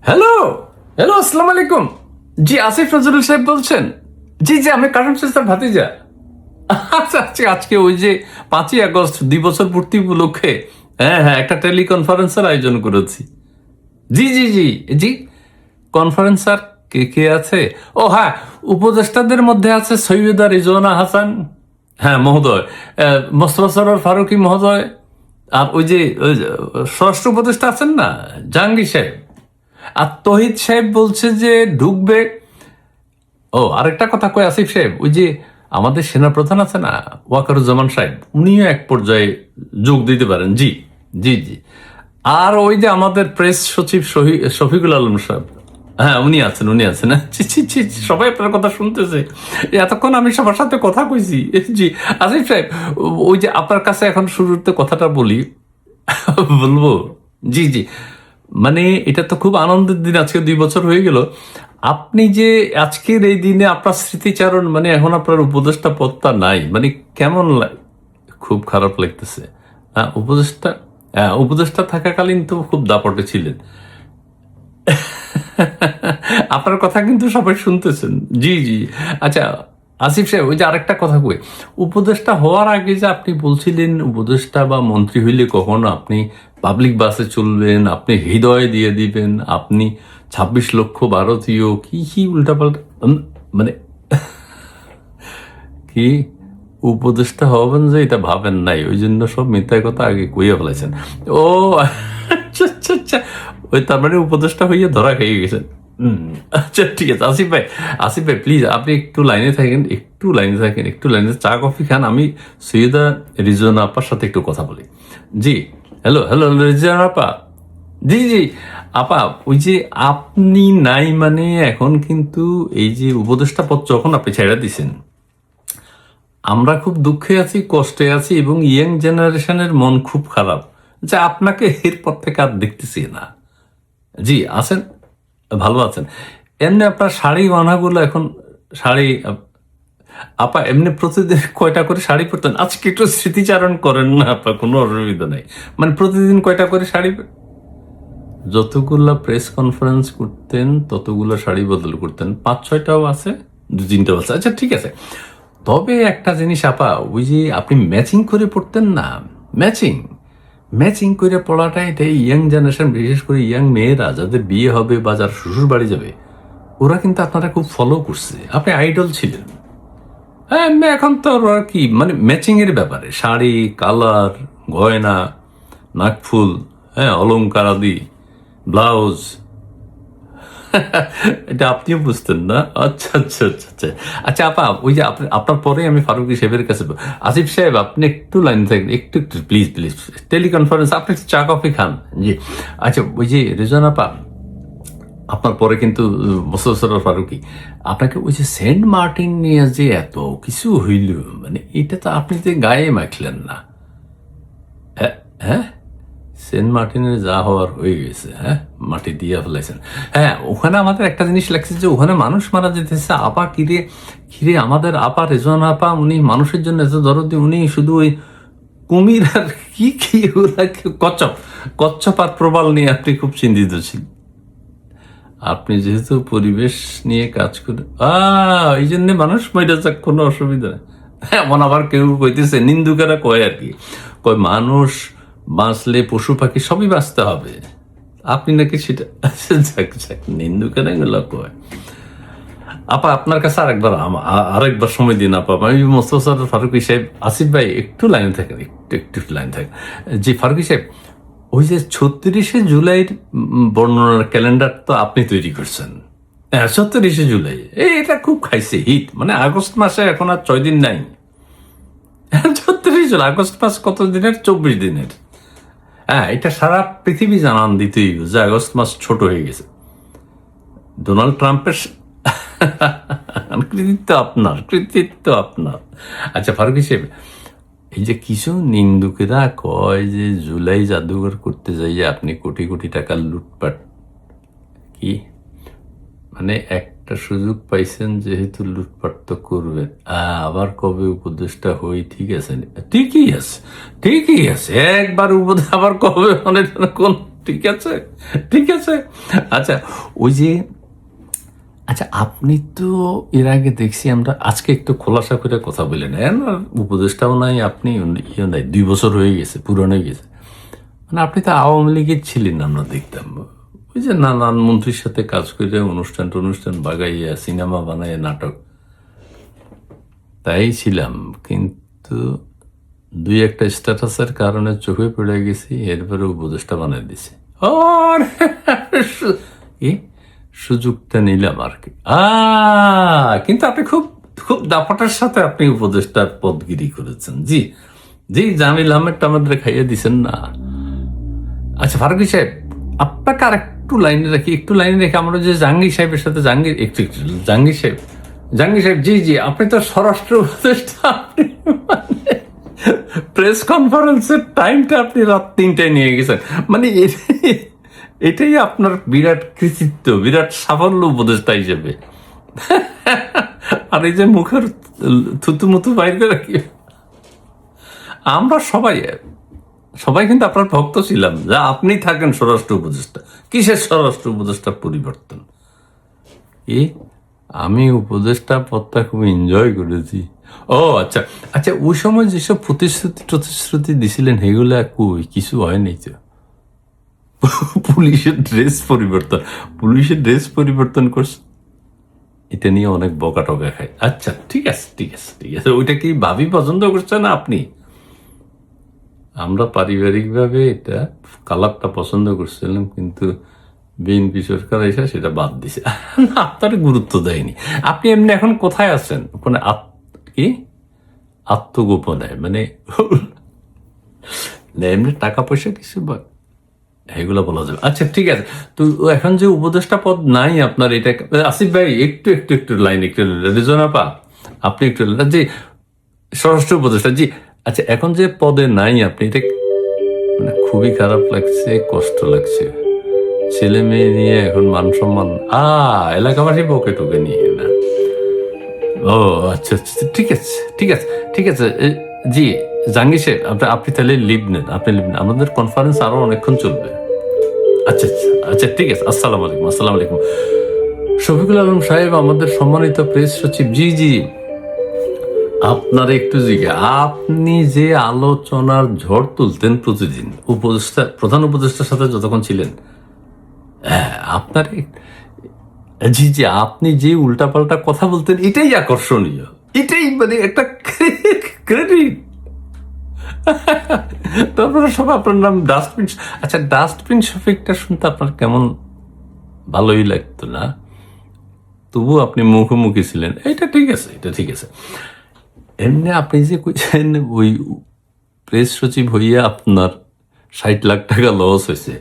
Hello hello, আসসালামু আলাইকুম। জি, আসিফ নজরুল সাহেব বলছেন? জি জি, আমি কারণ স্যার ভাতিজা। আচ্ছা আচ্ছা, আজকে ওই যে 5ই আগস্ট 2 বছর পূর্তি উপলক্ষে হ্যাঁ হ্যাঁ একটা টেলিকনফারেন্সের আয়োজন করেছি। জি জি জি জি, কনফারেন্সার কে কে আছে? ও হ্যাঁ, উপদেষ্টাদের মধ্যে আছে সৈয়দা রিজওয়ানা হাসান, হ্যাঁ মহোদয়, মোস্তফা সরোয়ার ফারুকী মহোদয়, আর ওই যে স্বরাষ্ট্র উপদেষ্টা আছেন না, জাহাঙ্গীর সাহেব। আর তহিদ সাহেব বলছে যে ঢুকবে। ও আরেকটা কথা কই আসিফ সাহেব, ওই যে আমাদের সেনাপ্রধান আছে না, ওয়াকারুজ্জামান সাহেব, উনিও এক পর্যায়ে যোগ দিতে পারেন। জি জি জি। আর ওই যে আমাদের প্রেস সচিব শফিকুল আলম সাহেব, হ্যাঁ উনি আছেন, উনি আছেন। ছি ছি ছি ছি, সবাই আপনার কথা শুনতেছে। এতক্ষণ আমি সবার সাথে কথা কইছি। জি আসিফ সাহেব, ওই যে আপনার কাছে এখন শুরুতে কথাটা বলি, বলবো? জি জি। মানে এটা তো খুব আনন্দের দিন, আজকে 2 বছর হয়ে গেল। আপনি যে আজকের এই দিনে আপনার স্মৃতিচারণ, মানে এখন আপনার উপদেষ্টা পদটা নাই, মানে কেমন খুব খারাপ লাগতেছে। উপদেষ্টা, উপদেষ্টা থাকাকালীন তো খুব দাপটে ছিলেন। আপনার কথা কিন্তু সবাই শুনতেছেন। জি জি। আচ্ছা আসিফ সাহেব, ওই যে আরেকটা কথা কই, উপদেষ্টা হওয়ার আগে যে আপনি বলছিলেন উপদেষ্টা বা মন্ত্রী হইলে কখনো আপনি পাবলিক বাসে চলবেন, আপনি হৃদয় দিয়ে দিবেন, আপনি 26 লক্ষ ভারতীয় কি কি উল্টাপাল্টা, মানে কি উপদেষ্টা হবেন যে এটা ভাবেন নাই, ওই জন্য সব মিথ্যা কথা আগে কইয়া ফেলাইছেন। ও আচ্ছা আচ্ছা আচ্ছা, ওই তার মানে উপদেষ্টা হইয়া ধরা খাইয়ে গেছেন। আচ্ছা ঠিক আছে আসিফ ভাই, আসিফ ভাই প্লিজ আপনি একটু লাইনে থাকেন, একটু লাইনে থাকেন, একটু লাইনে, চা কফি খান, আমি সৈয়দা রিজওয়ানা আপার সাথে একটু কথা বলি। জি, হ্যালো হ্যালো রিজওয়ানা আপা। জি জি আপা, ওই যে আপনি নাই মানে এখন কিন্তু এই যে উপদেষ্টা পদ যখন আপনি ছেড়ে দিছেন, আমরা খুব দুঃখে আছি, কষ্টে আছি, এবং ইয়াং জেনারেশনের মন খুব খারাপ যে আপনাকে এরপর থেকে আর দেখতেছি না। জি আছেন, ভালো আছেন? এমনি আপনার শাড়ি গহনাগুলো এখন, শাড়ি আপা এমনি প্রতিদিন কয়টা করে শাড়ি পরতেন? আজকে একটু স্মৃতিচারণ করেন না আপা, কোনো অসুবিধা নেই। মানে প্রতিদিন কয়টা করে শাড়ি যতগুলা প্রেস কনফারেন্স করতেন ততগুলো শাড়ি বদল করতেন, 5-6টাও আছে, 2-3টাও আছে। আচ্ছা ঠিক আছে। তবে একটা জিনিস আপা, ওই যে আপনি ম্যাচিং করে পড়তেন না, ম্যাচিং ম্যাচিং করে পড়াটা, এটা ইয়াং জেনারেশন, বিশেষ করে ইয়াং মেয়েরা যাদের বিয়ে হবে বা যার শ্বশুর বাড়ি যাবে, ওরা কিন্তু আপনারা খুব ফলো করছে, আপনি আইডল ছিলেন। হ্যাঁ এখন তো আর কি, মানে ম্যাচিং এর ব্যাপারে শাড়ি, কালার, গয়না, নাকফুল, হ্যাঁ অলংকার আদি, ব্লাউজ, এটা আপনিও বুঝতেন না? আচ্ছা আচ্ছা আচ্ছা আচ্ছা। আচ্ছা আপা, ওই যে আপনার পরে আমি ফারুকী সাহেবের কাছে, আসিফ সাহেব আপনি একটু লাইন থাকেন, একটু একটু প্লিজ প্লিজ, টেলিকনফারেন্স, আপনি একটু চা কফি খান। জি। আচ্ছা ওই যে রেজন আপা, আপনার পরে কিন্তু মোস্তফা সরোয়ার ফারুকী, আপনাকে ওই যে সেন্ট মার্টিন নিয়ে যে এত কিছু হইল, মানে এটা তো আপনি যে গায়ে মাখলেন না। হ্যাঁ হ্যাঁ, সেন্ট মার্টিনে যা হওয়ার হয়ে গেছে, হ্যাঁ মাটি দিয়ে ফেলাইছেন। হ্যাঁ ওখানে আমাদের একটা জিনিস লাগছে যে ওখানে মানুষ মারা যেতেছে। আপা কিরে কিরে, আমাদের আপা রেজন আপা, উনি মানুষের জন্য এত দরদি, উনি শুধু ওই কুমির আর কি কি ওরা কচ্ছপ, কচ্ছপ আর প্রবাল নিয়ে আপনি খুব চিন্তিত ছিলেন। আপনি যেহেতু পরিবেশ নিয়ে কাজ করে, এই জন্য মানুষ মরে যাক, কোনো অসুবিধা নেই। এমন আবার কেউ কইতেছে, নিন্দুকেরা কয় আর কি, কয় মানুষ বাঁচলে পশু পাখি সবই বাঁচতে হবে, আপনি নাকি সেটা যাক যাক, নিন্দুকেরা এগুলো কয়। আপা আপনার কাছে আরেকবার সময় দিন আপা, আমি মোস্তফা সরোয়ার ফারুকী সাহেব, আসিফ ভাই একটু লাইনে থাকেন, একটু একটু লাইন থাকেন। জি ফারুকী সাহেব, ওই যে 36শে জুলাইয়ের বর্ণনার ক্যালেন্ডার তো আপনি তৈরি করছেন। হ্যাঁ 36শে জুলাই, এটা খুব খাইছে হিট, মানে আগস্ট মাসে এখন আর 6 দিন নাই। 36 জুলাই, আগস্ট মাস কত দিনের? 24 দিনের। হ্যাঁ এটা সারা পৃথিবী জানান দিতেই যে আগস্ট মাস ছোট হয়ে গেছে। ডোনাল্ড ট্রাম্পের কৃতিত্ব আপনার, কৃতিত্ব আপনার। আচ্ছা ফারুকী সাহেব, এই যে কিছু নিন্দুকেরা কয় যে জুলাই জাদুঘর করতে যাইয়ে আপনি কোটি কোটি টাকার লুটপাট, কি মানে একটা সুযোগ পাইছেন যেহেতু লুটপাট তো করবেন, আবার কবে উপদেশটা হই, ঠিক আছে ঠিকই আছে, ঠিকই আছে, একবার উপদেশ আবার কবে, মানে কোন ঠিক আছে, ঠিক আছে। আচ্ছা ওই যে, আচ্ছা আপনি তো এর আগে দেখছি আমরা, আজকে একটু খোলাসা করে কথা বলে নেন, আর উপদেশটাও নাই, আপনি ইয়ে নাই, 2 বছর হয়ে গেছে, পুরানো হয়ে গেছে। মানে আপনি তো আওয়ামী লীগের ছিলেন, আমরা দেখতাম ওই যে নানান মন্ত্রীর সাথে কাজ করে অনুষ্ঠান বাগাইয়া সিনেমা বানাইয়া নাটক, তাই ছিলাম। কিন্তু 2-একটা স্ট্যাটাসের কারণে চোখে পড়ে গেছি, এরপরে উপদেশটা বানিয়ে দিছে। আর কি সুযোগটা নিলাম আর কি। কিন্তু আপনি খুব খুব দাপটের সাথে আপনি উপদেশটার পদগিরি করেছেন। জি জি, জামিল আহমেদটা আমাদের খাইয়ে দিছেন না। আচ্ছা ফারুকী সাহেব, আপনাকে আর একটু লাইনে রাখি, একটু লাইনে রেখে আমরা যে জাহাঙ্গীর সাহেবের সাথে একটু জাহাঙ্গীর সাহেব, জি জি, আপনি তো স্বরাষ্ট্র উপদেষ্টা, আপনি প্রেস কনফারেন্সের টাইমটা আপনি রাত 3টায় নিয়ে গেছেন, মানে এটাই আপনার বিরাট কৃতিত্ব, বিরাট সাফল্য উপদেষ্টা হিসেবে। আর এই যে মুখের থুতুমুতু বাইরে রাখি, আমরা সবাই সবাই কিন্তু আপনার ভক্ত ছিলাম, যা আপনি থাকেন স্বরাষ্ট্র উপদেষ্টা। কিসের স্বরাষ্ট্র উপদেষ্টা পরিবর্তন? আমি উপদেষ্টা পদটা খুব এনজয় করেছি। ও আচ্ছা আচ্ছা, ওই সময় যেসব প্রতিশ্রুতি দিছিলেন সেগুলা কই, কিছু হয়নি তো। পুলিশের ড্রেস পরিবর্তন করছে, এটা নিয়ে অনেক বকা টকা খায়। আচ্ছা ঠিক আছে ঠিক আছে ঠিক আছে, ওইটা কি ভাবি পছন্দ করছে না আপনি? আমরা পারিবারিকভাবে এটা কালারটা পছন্দ করছিলাম, কিন্তু বিএনপি সরকার এসে সেটা বাদ দিছে। আপনার গুরুত্ব দেয়নি। আপনি এমনি এখন কোথায় আছেন? ওখানে কি আত্মগোপনে, মানে এমনি টাকা পয়সা কিছু এগুলো বলা যাবে। আচ্ছা ঠিক আছে, তো এখন যে উপদেষ্টা পদ নাই আপনার, এটা আসিফ ভাই একটু একটু একটু লাইন, একটু রিজনাপা আপনি একটু, জি স্বরাষ্ট্র উপদেষ্টা, জি আচ্ছা, এখন যে পদে নাই আপনি, এটা মানে খুবই খারাপ লাগছে, কষ্ট লাগছে। ছেলে মেয়ে নিয়ে এখন মান সম্মান এলাকাবাসী বকে টুকে নিয়ে না। ও আচ্ছা আচ্ছা, ঠিক আছে ঠিক আছে ঠিক আছে। জি জাহাঙ্গীর সাহেব, আপনি তাহলে লিভ নেন, আপনি লিভ নেন, আমাদের কনফারেন্স আরো অনেকক্ষণ চলবে। আচ্ছা আচ্ছা আচ্ছা ঠিক আছে, আসসালামু আলাইকুম। আসসালামু আলাইকুম শফিকুল আলম সাহেব, আমাদের সম্মানিত প্রেস সচিব। জি জি, আপনার একটু জিজ্ঞা, আপনি যে আলোচনার ঝড় তুলতেন প্রতিদিন প্রধান উপদেষ্টার সাথে যতক্ষণ ছিলেন, আপনার জি জি, আপনি যে উল্টাপাল্টা কথা বলতেন, এটাই আকর্ষণীয়, এটাই মানে একটা ক্রেডিট। তারপরে সব আপনার নাম ডাস্টবিন। আচ্ছা ডাস্টবিন শফিকটা শুনতে আপনার কেমন ভালোই লাগতো না, তবু আপনি মুখোমুখি ছিলেন, এটা ঠিক আছে, এটা ঠিক আছে। এমনি আপনি যে কইছেন ওই প্রেস সচিব হইয়া আপনার 60 লাখ টাকা লস হয়েছে,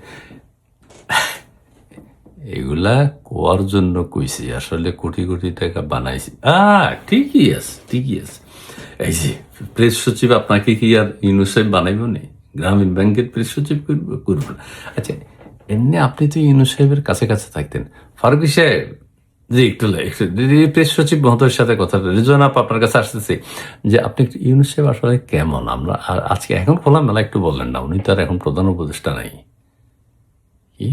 এগুলা কোয়ার জন্য কইছি, আসলে কোটি কোটি টাকা বানাইছি। ঠিকই আছে ঠিকই আছে। এই যে প্রেস সচিব আপনাকে কি আর ইউনুস সাহেব বানাইব নি? গ্রামীণ ব্যাংকের প্রেস সচিব করব না। আচ্ছা এমনি আপনি তো ইউনুস সাহেবের কাছে কাছে থাকতেন। ফারুকী সাহেব, জি একটু প্রেস সচিব মহোদয়ের সাথে কথা, রিজন আপ আপনার কাছে আসতেছি, যে আপনি ইউনুস সাহেব আসলে কেমন, আমরা আর আজকে এখন খোলামেলা একটু বললেন না, উনি তো আর এখন প্রধান উপদেষ্টা নাই। কি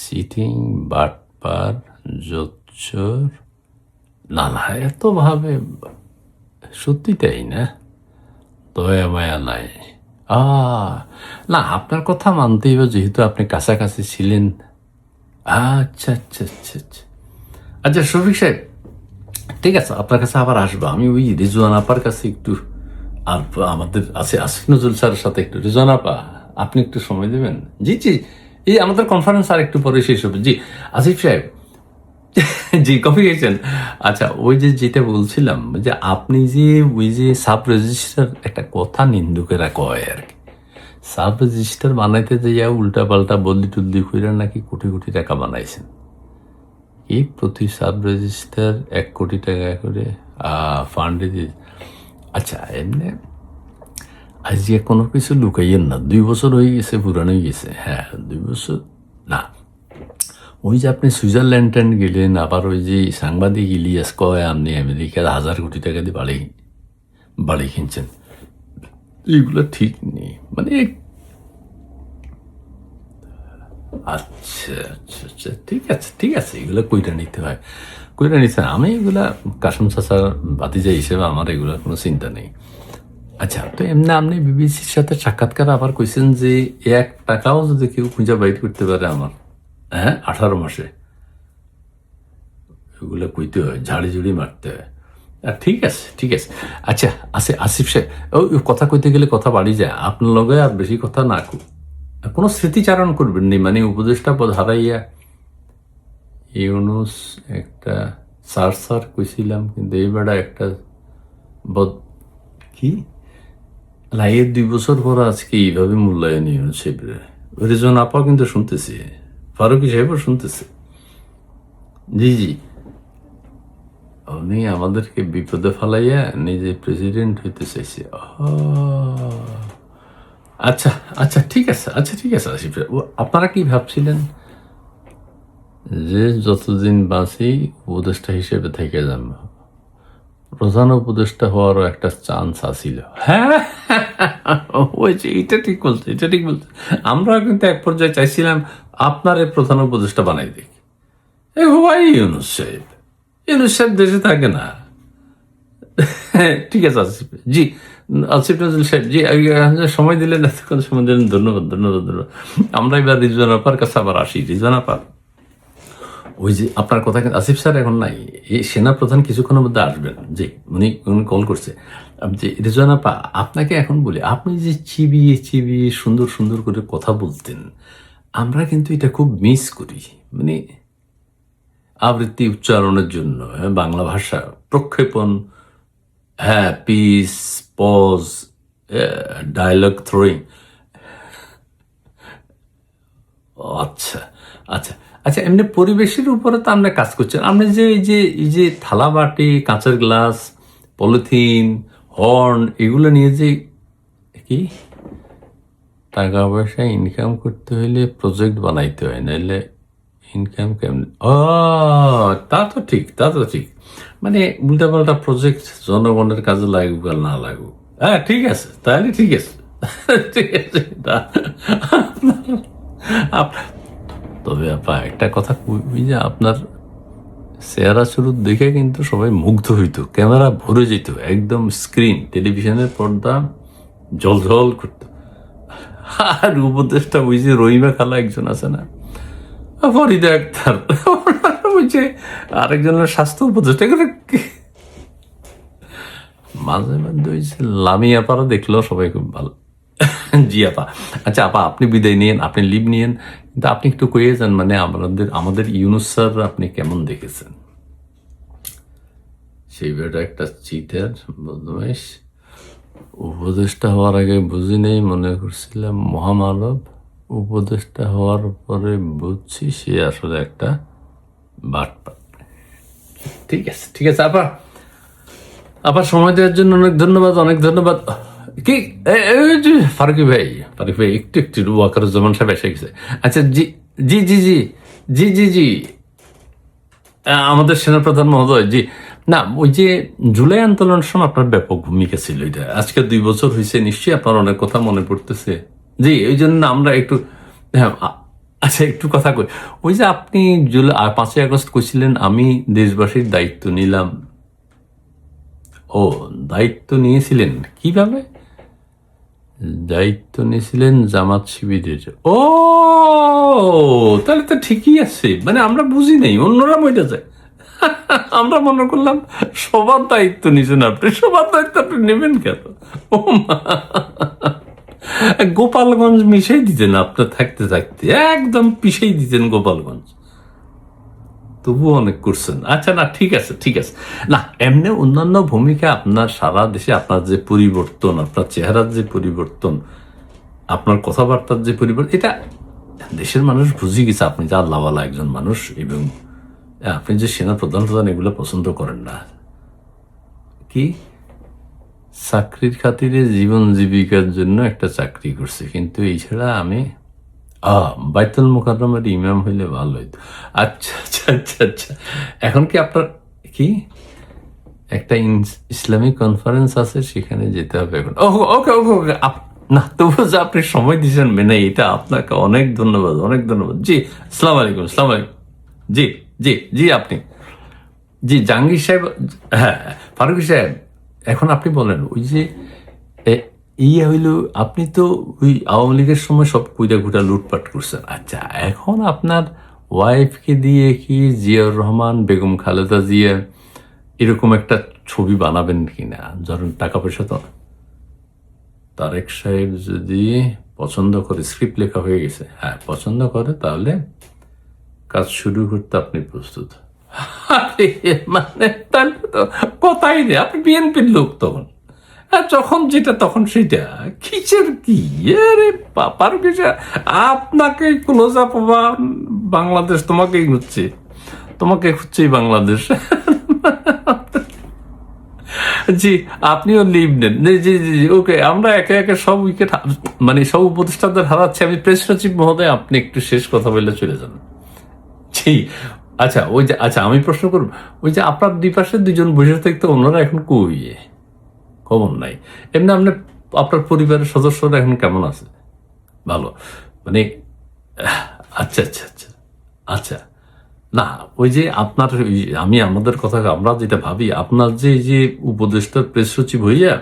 সিটিং বাটপার জোচ্চর, না না এত ভাবে সত্যি তাই না, দয়া মায়া নাই। না আপনার কথা মানতেই হবে, যেহেতু আপনি কাছাকাছি ছিলেন। আচ্ছা আচ্ছা আচ্ছা আচ্ছা আচ্ছা শফিক সাহেব, ঠিক আছে, আপনার কাছে আবার আসবো আমি, ওই রিজওয়ান আপার কাছে একটু, আর আমাদের আছে আসিফ নজরুল স্যারের সাথে একটু। রিজওয়ান আপা, আপনি একটু সময় দেবেন? জি জি, এই আমাদের কনফারেন্স আর একটু পরে শেষ হবে। জি আসিফ সাহেব, জি কফি খেয়েছেন? আচ্ছা ওই যে যেটা বলছিলাম, যে আপনি যে ওই যে সাব রেজিস্টার, একটা কথা নিন্দুকেরা কয় আর কি, সাব রেজিস্টার বানাইতে যাইয়া উল্টা পাল্টা বদলি টুদলি করে নাকি কোটি কোটি টাকা বানাইছেন। এই প্রতি সাব রেজিস্টার 1 কোটি টাকা করে ফান্ডে দিয়ে। আচ্ছা এমনি আজকে কোনো কিছু লুকাইয়েন না, 2 বছর হয়ে গেছে, পুরানো হয়ে গেছে। হ্যাঁ 2 বছর না, ওই যে আপনি সুইজারল্যান্ড গেলেন, আবার ওই যে সাংবাদিক ইলিয়াস কয় আপনি আমেরিকার 1000 কোটি টাকা দিয়ে বাড়ি কিনছেন, এগুলো ঠিক নেই। মানে আচ্ছা আচ্ছা আচ্ছা, ঠিক আছে ঠিক আছে, এগুলো কইরা নিতে হয়, কইরা নিতে হয়। আমি এগুলা কাসম চাচার ভাতিজা হিসেবে আমার এগুলোর কোনো চিন্তা নেই। আচ্ছা, তো এমনি আপনি বিবিসির সাথে সাক্ষাৎকার আবার কইছেন যে 1 টাকাও যদি কেউ খুঁজে বাইর করতে পারে আমার, হ্যাঁ, 18 মাসে, এগুলো কইতে হয়, ঝাড়ি ঝুড়ি মারতে হয়। ঠিক আছে ঠিক আছে। আচ্ছা, আসিফ সাহেব, ওই কথা কইতে গেলে কথা বাড়ি যায়, আপনার লগে আর বেশি কথা না কোনো স্মৃতিচারণ করবেন নি, মানে উপদেশটা পদ হারাইয়া ইউনুস একটা স্যার স্যার কইছিলাম, কিন্তু এই বেড়া একটা বদ কি লাইয়ের 2 বছর পর আজকে এইভাবে মূল্যায়ন ইউনুস সাহেবের। রিজন আপাও কিন্তু শুনতেছি, ফারুকি সাহেবও শুনতেছে। জি জি, উনি আমাদেরকে বিপদে ফেলাইয়া নিজে প্রেসিডেন্ট হইতে চাইছে। আচ্ছা আচ্ছা ঠিক আছে, আচ্ছা ঠিক আছে আসিফ সাহেব, আপনারা কি ভাবছিলেন যে যতদিন বাঁচি উপদেষ্টা হিসেবে থেকে যান, প্রধান উপদেষ্টা হওয়ারও একটা চান্স আছিল। হ্যাঁ, ওই যে এটা ঠিক বলছে, এটা ঠিক বলছে। আমরা কিন্তু এক পর্যায়ে চাইছিলাম আপনার এই প্রধান উপদেষ্টা বানাই দিক। এ ভাই ইউনুস সাহেব, ইউনুস সাহেব দেশে থাকে না। ঠিক আছে আসিফ জি, আসিফ নজরুল সাহেব জি, সময় দিলেন, এতক্ষণ সময় দিলেন, ধন্যবাদ ধন্যবাদ ধন্যবাদ। আমরা এবার রিজওয়ান আপার কাছে আবার আসি। রিজওয়ান আপা, ওই যে আপনার কথা কিন্তু আসিফ স্যার এখন নাই, এই সেনা প্রধান কিছুক্ষণের মধ্যে আসবেন। জি, উনি উনি কল করছে। যে রিজওয়ান আপা, আপনাকে এখন বলি, আপনি যে চিবিয়ে চিবিয়ে সুন্দর সুন্দর করে কথা বলতেন, আমরা কিন্তু এটা খুব মিস করি, মানে আবৃত্তি উচ্চারণের জন্য, হ্যাঁ, বাংলা ভাষা প্রক্ষেপণ, হ্যাঁ, পিস, পজ, ডায়লগ থ্রোয়িং। আচ্ছা আচ্ছা আচ্ছা, এমনি পরিবেশের উপরে তো আমরা কাজ করছেন। আপনি যে এই যে থালা বাটি, কাঁচের গ্লাস, পলিথিন, হর্ন, এগুলো নিয়ে যে কি টাকা পয়সা ইনকাম করতে হইলে প্রজেক্ট বানাইতে হয়, নাইলে ইনকাম কেমন? ও, তা তো ঠিক, তা তো ঠিক, মানে উল্টাপাল্টা প্রজেক্ট জনগণের কাজে লাগুক আর না লাগুক। হ্যাঁ ঠিক আছে, তাহলে ঠিক আছে। ঠিক আছে, আপ- তবে আপা একটা কথা কই যে আপনার চেহারা শুরু দেখে কিন্তু সবাই মুগ্ধ হইতো, ক্যামেরা ভরে যেত, একদম স্ক্রিন, টেলিভিশনের পর্দা ঝলঝল করতো। আর উপদেশটা ওই যে রহিমা খালা একজন আছে না, ফরিদা আক্তার, ওই যে আরেকজনের স্বাস্থ্য উপদেষ্টা, এগুলো মাঝে মধ্যে ওই যে লামিয়া পাড়া দেখলেও সবাই খুব ভালো। জি আপা। আচ্ছা আপা, আপনি বিদায় নিয়েন, আপনি লিভ নিয়েন, কিন্তু আপনি একটু কয়ে যান, মানে আমাদের ইউনুস স্যার আপনি কেমন দেখেছেন? সেই বেটা একটা চিটার, বদমাইশ, উপদেষ্টা হওয়ার আগে বুঝি নেই, মনে করছিলাম মহামানব, উপদেষ্টা হওয়ার পরে বুঝছি সে আসলে একটা বাটপাট। ঠিক আছে ঠিক আছে আপা, আবার সময় দেওয়ার জন্য অনেক ধন্যবাদ, অনেক ধন্যবাদ। কি এই যে ফারুকি ভাই, ফারুক ভাই একটু একটু ওয়াকারুজ্জামান সাহেব এসে গেছে। আচ্ছা জি জি জি জি জি জি জি, আমাদের সেনাপ্রধান মহোদয় জি, না ওই যে জুলাই আন্দোলনের সময় আপনার ব্যাপক ভূমিকা ছিল, এটা আজকে 2 বছর হয়েছে, নিশ্চয়ই আপনার অনেক কথা মনে পড়তেছে। জি, ওই জন্য আমরা একটু, হ্যাঁ, আচ্ছা একটু কথা কই। ওই যে আপনি জুলাই 5ই আগস্ট কইছিলেন আমি দেশবাসীর দায়িত্ব নিলাম, ও দায়িত্ব নিয়েছিলেন কিভাবে? দায়িত্ব নিয়েছিলেন জামাত শিবিরের। ও, তাহলে তো ঠিকই আছে, মানে আমরা বুঝি নাই, অন্যরা মইটা যায়। আমরা মনে করলাম সবার দায়িত্ব নিছেন আপনি, সবার দায়িত্ব আপনি নেবেন কেন? ও মা, গোপালগঞ্জ মিশাই দিতেন আপনার থাকতে থাকতে, একদম পিছাই দিতেন গোপালগঞ্জ। তবুও অনেক করছেন। আচ্ছা না, ঠিক আছে ঠিক আছে। না এমনি অন্যান্য ভূমিকা আপনার সারা দেশে আপনার যে পরিবর্তন, আপনার চেহারার যে পরিবর্তন, আপনার কথাবার্তার যে পরিবর্তন, এটা দেশের মানুষ বুঝে গেছে আপনি যে আল্লাহওয়ালা একজন মানুষ, এবং আপনি যে সেনা প্রধান প্রধান এগুলো পছন্দ করেন না। কি চাকরির খাতিরে জীবন জীবিকার জন্য একটা চাকরি করছে, কিন্তু এই ছাড়া আমি বাইতুল মুকাররমের ইমাম হইলে ভালো হইতো। আচ্ছা আচ্ছা আচ্ছা আচ্ছা, এখন কি আপনার কি একটা ইসলামিক কনফারেন্স আছে, সেখানে যেতে হবে এখন। ওকে ওকে ওকে, না তবুও যে আপনি সময় দিয়েছেন মেনে, এটা আপনাকে অনেক ধন্যবাদ, অনেক ধন্যবাদ। জি, আসসালামু আলাইকুম, আসসালামু আলাইকুম। জি, জি, জি, আপনি, জি, জাহাঙ্গীর সাহেব, হ্যাঁ, ফারুকী সাহেব, এখন আপনি বলেন, ওই যে এ- ইয়ে হইল, আপনি তো ওই আওয়ামী লীগের সময় সব কুইটা ঘুটা লুটপাট করছেন। আচ্ছা, এখন আপনার ওয়াইফকে দিয়ে কি জিয়াউর রহমান, বেগম খালেদা জিয়া এরকম একটা ছবি বানাবেন কিনা? ধরুন টাকা পয়সা তো তারেক সাহেব যদি পছন্দ করে, স্ক্রিপ্ট লেখা হয়ে গেছে, হ্যাঁ পছন্দ করে, তাহলে কাজ শুরু করতে আপনি প্রস্তুত। আরে, মানে তাহলে তো কথাই নেই, আপনি বিএনপির লোক তখন। হ্যাঁ, যখন যেটা তখন সেটা, কিসের কি আরে পাপার কিছু, আপনাকে ক্লোজ আপ বাংলাদেশ তোমাকেই খুঁজছে, তোমাকে খুঁজছেই বাংলাদেশ। জি, আপনিও লিভ নেন। জি, জি, জি, ওকে, আমরা একে একে সব উইকেট, মানে সব উপদেষ্টাদের হারাচ্ছি। আমি প্রেস সচিব মহোদয়, আপনি একটু শেষ কথা বলে চলে যান। জি, আচ্ছা, ওই যে, আচ্ছা আমি প্রশ্ন করব, ওই যে আপনার দুই পাশে দুজন বসে থাকতে, ওনারা এখন কই? খবর নাই। এমনি আপনি, আপনার পরিবারের সদস্যরা এখন কেমন আছে? ভালো, মানে আচ্ছা, আচ্ছা, আচ্ছা, আচ্ছা। না, ওই যে আপনার আমি আমাদের কথা, আমরা যেটা ভাবি, আপনার যে এই যে উপদেষ্টার প্রেস সচিব হইয়া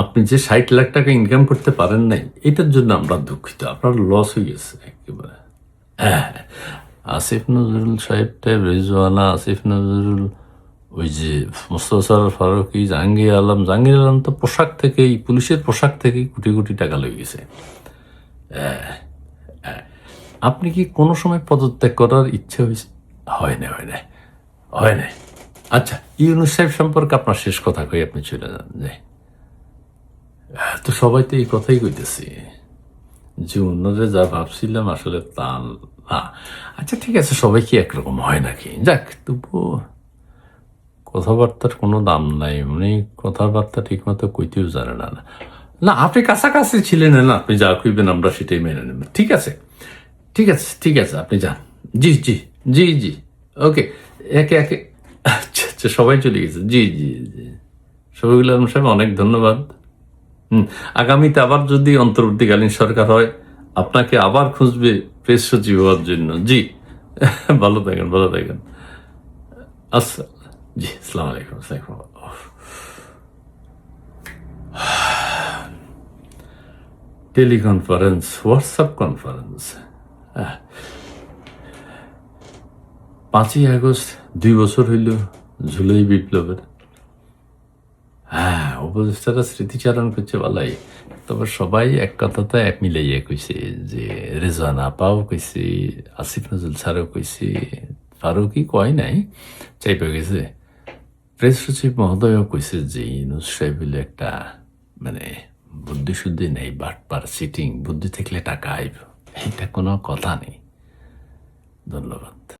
আপনি যে 60 লাখ টাকা ইনকাম করতে পারেন নাই, এটার জন্য আমরা দুঃখিত। আপনার লস হয়ে গেছে একেবারে। হ্যাঁ, আসিফ নজরুল সাহেব টাইপ, রিজওয়ানা, আসিফ নজরুল, ওই যে মোস্তফা সরোয়ার ফারুকী, জাহাঙ্গীর আলম তো পোশাক থেকেই, পুলিশের পোশাক থেকেই কোটি কোটি টাকা লেগে গেছে। আপনি কি কোনো সময় পদত্যাগ করার ইচ্ছে হয়েছে? হয় না, হয় না, হয় না। আচ্ছা, ইউনুস সাহেব সম্পর্কে আপনার শেষ কথা কই, আপনি চলে যান। যে তো সবাই তো এই কথাই কইতেছি যে অন্যদের যা ভাবছিলাম আসলে তা না। আচ্ছা ঠিক আছে, সবাই কি একরকম হয় নাকি? যাক, তবুও কথাবার্তার কোনো দাম নাই, মানে কথাবার্তা ঠিক মতো কইতেও জানে না। না, আপনি কাছাকাছি ছিলেন না, আপনি যা কইবেন আমরা সেটাই মেনে নেব। ঠিক আছে, ঠিক আছে, ঠিক আছে, আপনি যান। জি, জি, জি, জি, ওকে, একে একে, আচ্ছা, আচ্ছা, সবাই চলে গেছে। জি, জি, জি, শফিকুল আলম সাহেব, অনেক ধন্যবাদ। আগামীতে আবার যদি অন্তর্বর্তীকালীন সরকার হয়, আপনাকে আবার খুঁজবে প্রেস সচিব হওয়ার জন্য। জি, ভালো থাকেন, ভালো থাকেন। আচ্ছা, জি, আসসালামু আলাইকুম, আসসালামু আলাইকুম। টেলিকনফারেন্স, হোয়াটসঅ্যাপ কনফারেন্স, 5ই আগস্ট 2 বছর হইল জুলাই বিপ্লবের। হ্যাঁ, উপদেষ্টারা স্মৃতিচারণ করছে বলাই, তবে সবাই এক কথাতে এক মিলাইয়া কইছে, যে রেজওয়ানা আপাও কইছে, আসিফ নজরুল স্যারও কইছে, ফারুকই কয় নাই, চাইপা গেছে। প্রেস সচিব মহোদয়ও কইছে যে ইউনুস সাহেব হইলো একটা, মানে বুদ্ধি শুদ্ধি নেই, বাটপার, সিটিং, বুদ্ধি থাকলে টাকা আইব, এটা কোনো কথা নেই। ধন্যবাদ।